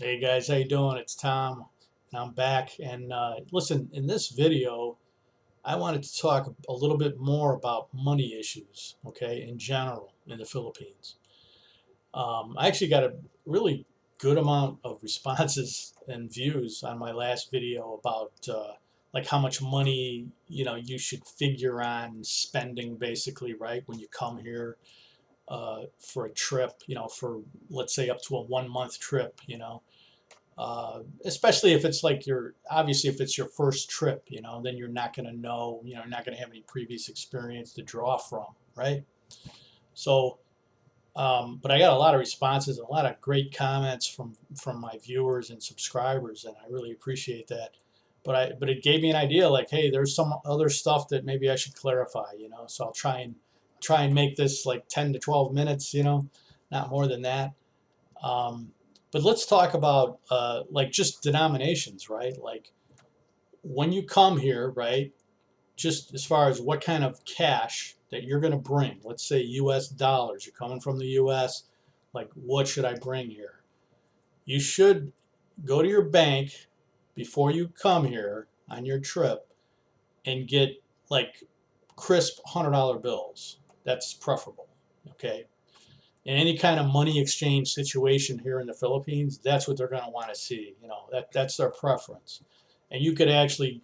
Hey guys, how you doing? It's Tom, and I'm back. And listen, in this video, I wanted to talk a little bit more about money issues, okay, in general in the Philippines. I actually got a really good amount of responses and views on my last video about like how much money you should figure on spending, basically, right, when you come here for a trip, for let's say up to a 1 month trip, especially if it's like obviously if it's your first trip, then you're not going to know, you're not going to have any previous experience to draw from, right? So, but I got a lot of responses and a lot of great comments from my viewers and subscribers, and I really appreciate that. But it gave me an idea, like, hey, there's some other stuff that maybe I should clarify, So I'll try and make this like 10 to 12 minutes, not more than that. Um, but let's talk about like just denominations, right? Like when you come here, right? Just as far as what kind of cash that you're going to bring. Let's say U.S. dollars. You're coming from the U.S. Like, what should I bring here? You should go to your bank before you come here on your trip and get like crisp $100 bills. That's preferable. Okay, in any kind of money exchange situation here in the Philippines, that's what they're going to want to see. That's their preference. And you could actually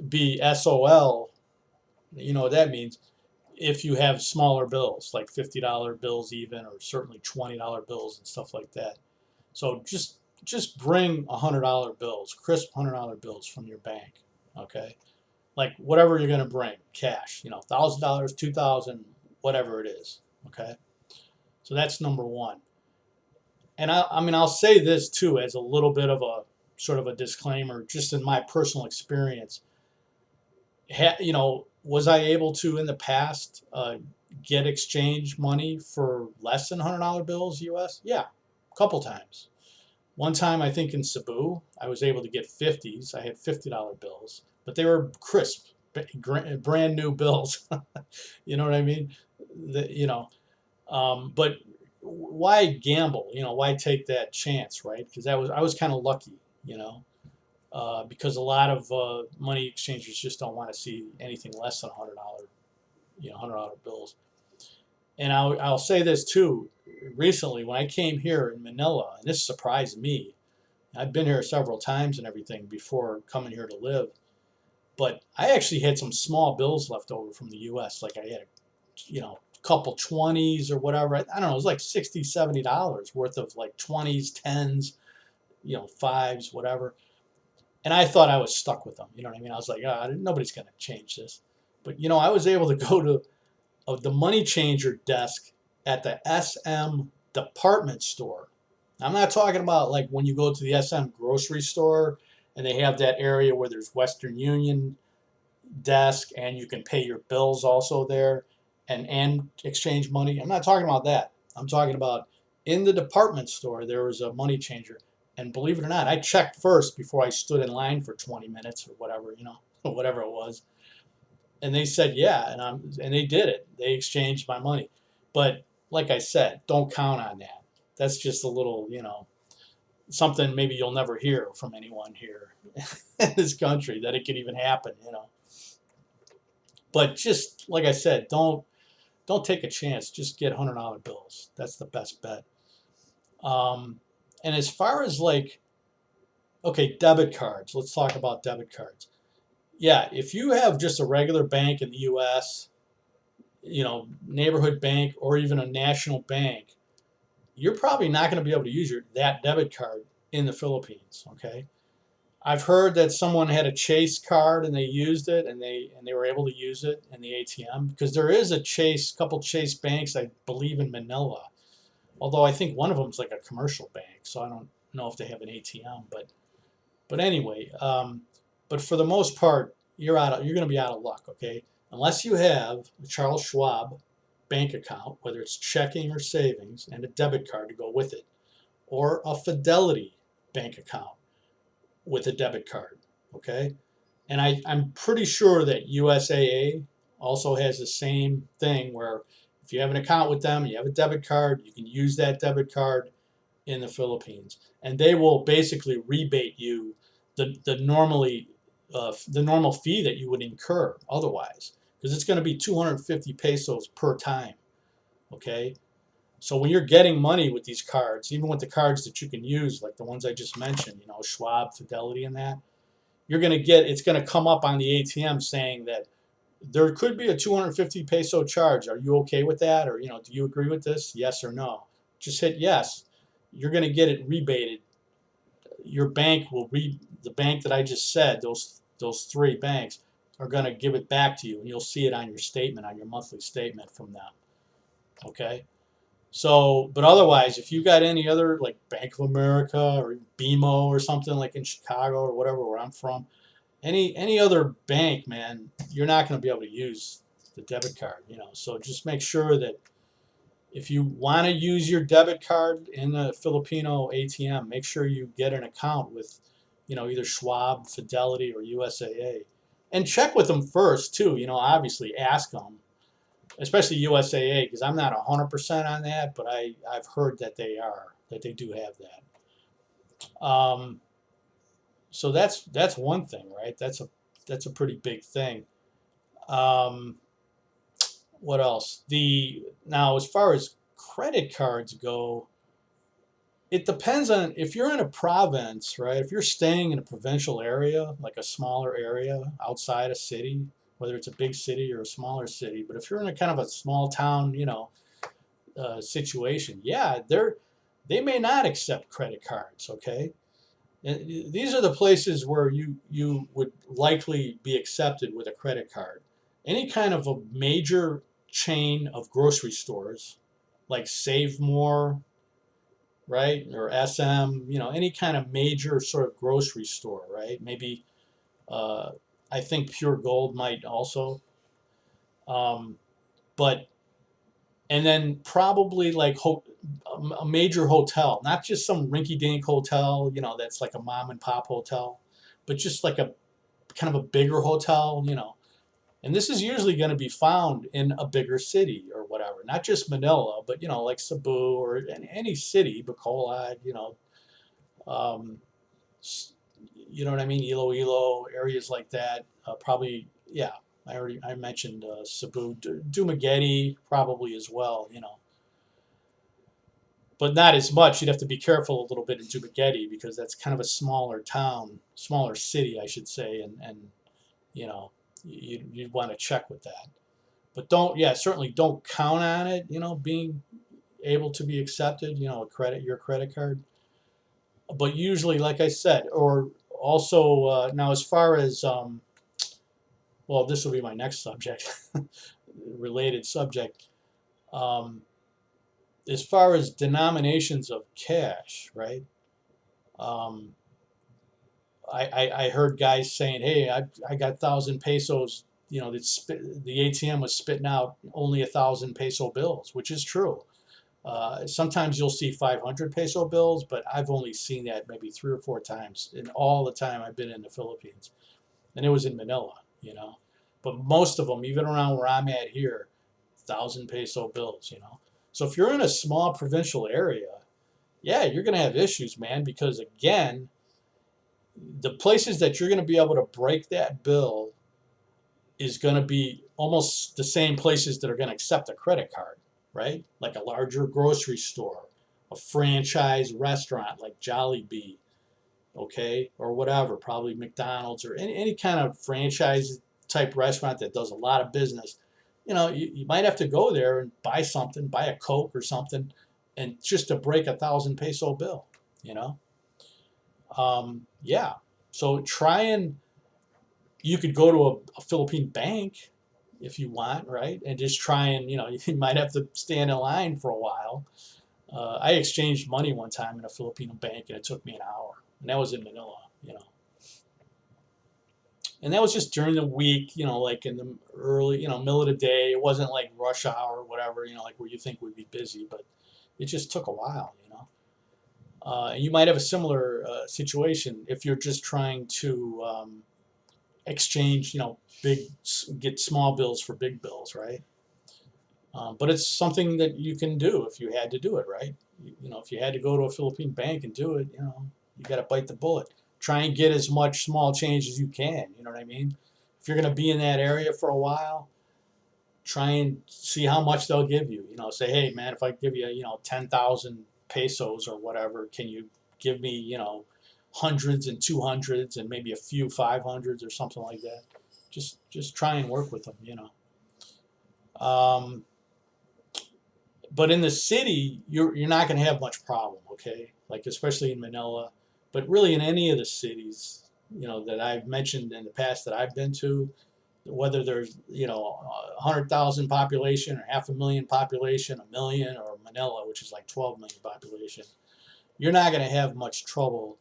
be SOL, you know what that means, if you have smaller bills, like $50 bills even, or certainly $20 bills and stuff like that. So just bring $100 bills, crisp $100 bills from your bank, okay? Like whatever you're going to bring, cash, $1,000, 2,000, whatever it is, okay? So that's number one. And I mean, I'll say this too as a little bit of a sort of a disclaimer, just in my personal experience. Was I able to in the past get exchange money for less than $100 bills US? Yeah, a couple times. One time, I think in Cebu, I was able to get 50s. I had $50 bills, but they were crisp, brand new bills. You know what I mean? But why gamble? Why take that chance, right? Because I was kind of lucky, because a lot of money exchangers just don't want to see anything less than $100, $100 bills. And I'll say this too. Recently, when I came here in Manila, and this surprised me, I've been here several times and everything before coming here to live, but I actually had some small bills left over from the U.S. Like I had, a couple 20s or whatever. I don't know. It was like $60, $70 worth of like 20s, 10s, fives, whatever. And I thought I was stuck with them. You know what I mean? I was like, nobody's going to change this. But I was able to go to the money changer desk at the SM department store. I'm not talking about like when you go to the SM grocery store and they have that area where there's Western Union desk and you can pay your bills also there and exchange money. I'm not talking about that. I'm talking about in the department store there was a money changer. And believe it or not, I checked first before I stood in line for 20 minutes or whatever, whatever it was. And they said, yeah, and they did it. They exchanged my money. But like I said, don't count on that. That's just a little, something maybe you'll never hear from anyone here in this country that it could even happen. But just like I said, don't take a chance. Just get $100 bills. That's the best bet. Um, and as far as like, okay, debit cards. Let's talk about debit cards. Yeah, if you have just a regular bank in the U.S., neighborhood bank or even a national bank, you're probably not going to be able to use that debit card in the Philippines. Okay, I've heard that someone had a Chase card and they used it and they were able to use it in the ATM because there is a couple Chase banks I believe in Manila. Although I think one of them is like a commercial bank, so I don't know if they have an ATM. But anyway, but for the most part, you're going to be out of luck. Okay, unless you have a Charles Schwab bank account, whether it's checking or savings, and a debit card to go with it, or a Fidelity bank account with a debit card. Okay, and I'm pretty sure that USAA also has the same thing where if you have an account with them, you have a debit card, you can use that debit card in the Philippines, and they will basically rebate you the normal fee that you would incur otherwise, because it's going to be 250 pesos per time. Okay, so when you're getting money with these cards, even with the cards that you can use, like the ones I just mentioned, Schwab, Fidelity, and that, it's going to come up on the ATM saying that there could be a 250 peso charge. Are you okay with that? Or, do you agree with this? Yes or no? Just hit yes. You're going to get it rebated. Your bank will the bank that I just said, those three banks are going to give it back to you, and you'll see it on your statement, on your monthly statement from them. Okay? So, but otherwise, if you got any other, like Bank of America or BMO or something, like in Chicago or whatever, where I'm from, any other bank, man, you're not going to be able to use the debit card. So just make sure that if you want to use your debit card in the Filipino ATM, make sure you get an account with, either Schwab, Fidelity, or USAA, and check with them first too. Obviously ask them, especially USAA, because I'm not 100% on that, but I've heard that they do have that. So that's one thing, right? That's a pretty big thing. Um, what else? Now, as far as credit cards go, it depends on if you're in a province, right? If you're staying in a provincial area, like a smaller area outside a city, whether it's a big city or a smaller city, but if you're in a kind of a small town, situation, yeah, they may not accept credit cards. Okay, and these are the places where you would likely be accepted with a credit card. Any kind of a major chain of grocery stores, like Save More, right, or SM, any kind of major sort of grocery store, right? Maybe uh, I think Pure Gold might also, um, but and then probably like a major hotel, not just some rinky-dink hotel, that's like a mom and pop hotel, but just like a kind of a bigger hotel. And this is usually going to be found in a bigger city or whatever, not just Manila, but like Cebu or any city, Bacolod, um, you know what I mean, Iloilo, areas like that. Probably, yeah. I mentioned Cebu, Dumaguete probably as well. But not as much. You'd have to be careful a little bit in Dumaguete because that's kind of a smaller town, smaller city, I should say, and you know, you'd want to check with that. But yeah, certainly don't count on it. Being able to be accepted. Your credit card. But usually, like I said, or also now as far as well, this will be my next subject, related subject. Um, as far as denominations of cash, right? Um, I heard guys saying, "Hey, I got 1,000 pesos." The ATM was spitting out only 1,000 peso bills, which is true. Sometimes you'll see 500 peso bills, but I've only seen that maybe 3 or 4 times in all the time I've been in the Philippines, and it was in Manila. But most of them, even around where I'm at here, 1,000 peso bills. So if you're in a small provincial area, yeah, you're gonna have issues, man, because again, the places that you're gonna be able to break that bill is going to be almost the same places that are going to accept a credit card, right? Like a larger grocery store, a franchise restaurant like Jollibee, okay, or whatever, probably McDonald's or any kind of franchise type restaurant that does a lot of business. You might have to go there and buy something, buy a Coke or something, and just to break 1,000 peso bill, you know? Yeah. So you could go to a Philippine bank if you want, right? And just try and, you might have to stand in line for a while. I exchanged money one time in a Filipino bank and it took me an hour. And that was in Manila. And that was just during the week, like in the early, middle of the day. It wasn't like rush hour or whatever, like where you think we'd be busy, but it just took a while. And you might have a similar situation if you're just trying to exchange, big, get small bills for big bills, right? But it's something that you can do if you had to do it, right? you know, if you had to go to a Philippine bank and do it, you know, you got to bite the bullet. Try and get as much small change as you can. You know what I mean? If you're going to be in that area for a while, try and see how much they'll give you. You know, say, hey man, if I give you, you know, 10,000 pesos or whatever, can you give me, you know, hundreds and 200s and maybe a few 500s or something like that. Just try and work with them. You know. Um, but in the city, you're not going to have much problem, okay? Like especially in Manila, but really in any of the cities, you know, that I've mentioned in the past that I've been to, whether there's, you know, 100,000 population or 500,000 population, a million, or Manila, which is like 12 million population, you're not going to have much trouble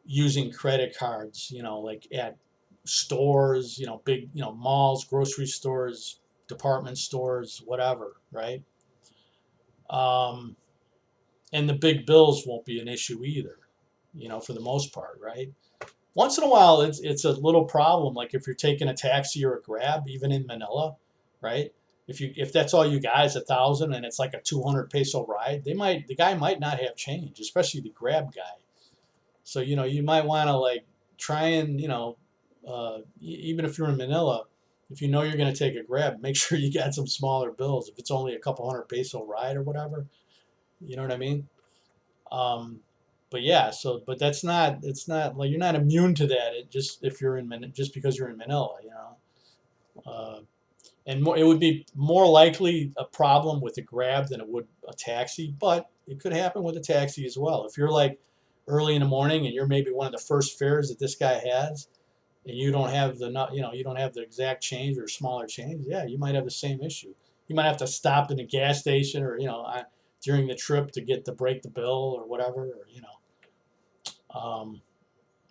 using credit cards, you know, like at stores, you know, big, you know, malls, grocery stores, department stores, whatever, right? Um, and the big bills won't be an issue either, you know, for the most part, right? Once in a while, it's a little problem. Like if you're taking a taxi or a Grab, even in Manila, right? If that's all you got is 1,000 and it's like a 200 peso ride, the guy might not have change, especially the Grab guy. So you know you might want to like try and you know even if you're in Manila, if you know you're going to take a Grab, make sure you got some smaller bills. If it's only a couple hundred peso ride or whatever, you know what I mean? Um, but yeah, so but that's not it's not like you're not immune to that. It just if you're in just because you're in Manila, you know. And more, it would be more likely a problem with a Grab than it would a taxi, but it could happen with a taxi as well. If you're like early in the morning and you're maybe one of the first fares that this guy has, and you don't have you know, you don't have the exact change or smaller change, yeah, you might have the same issue. You might have to stop in a gas station or you know during the trip to get to break the bill or whatever, or you know. Um,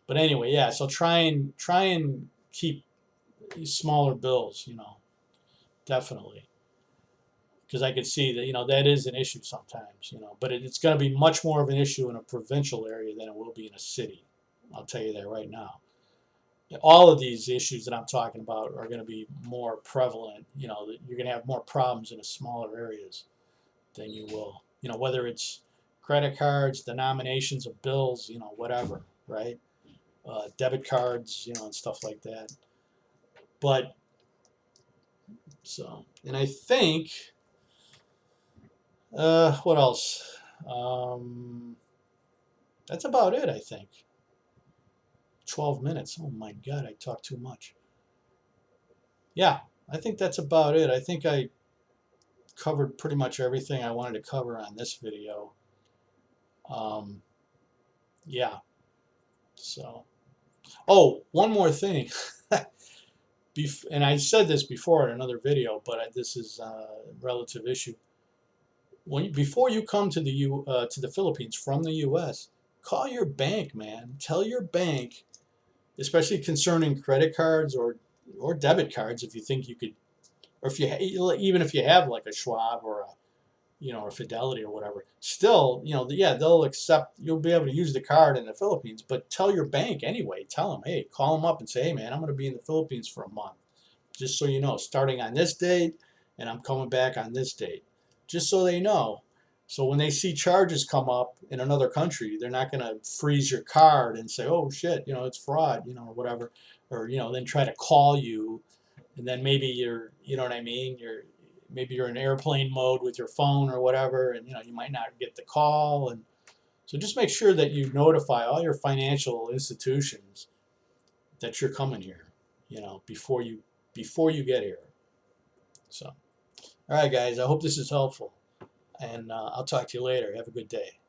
but anyway, yeah. So try and keep these smaller bills, you know, definitely, because I could see that you know that is an issue sometimes, you know, but it's going to be much more of an issue in a provincial area than it will be in a city. I'll tell you that right now. All of these issues that I'm talking about are going to be more prevalent. You know, that you're going to have more problems in the smaller areas than you will, you know, whether it's credit cards, denominations of bills, you know, whatever, right? Debit cards, you know, and stuff like that. But so, and I think, what else? That's about it, I think. 12 minutes. Oh my God, I talk too much. Yeah, I think that's about it. I think I covered pretty much everything I wanted to cover on this video. Um, yeah, so. Oh, one more thing. And I said this before in another video, but this is a relative issue. Before you come to to the Philippines from the U.S., call your bank, man. Tell your bank, especially concerning credit cards or debit cards, if you think you could, or if you even if you have like a Schwab or a you know or Fidelity or whatever, still you know yeah they'll accept. You'll be able to use the card in the Philippines, but tell your bank anyway. Tell them, hey, call them up and say, hey man, I'm going to be in the Philippines for a month. Just so you know, starting on this date, and I'm coming back on this date. Just so they know. So when they see charges come up in another country, they're not going to freeze your card and say, "Oh shit, you know, it's fraud," you know, or whatever, or you know, then try to call you, and then maybe you know what I mean, maybe you're in airplane mode with your phone or whatever, and you know, you might not get the call, and so just make sure that you notify all your financial institutions that you're coming here, you know, before you get here. So, all right, guys, I hope this is helpful, and I'll talk to you later. Have a good day.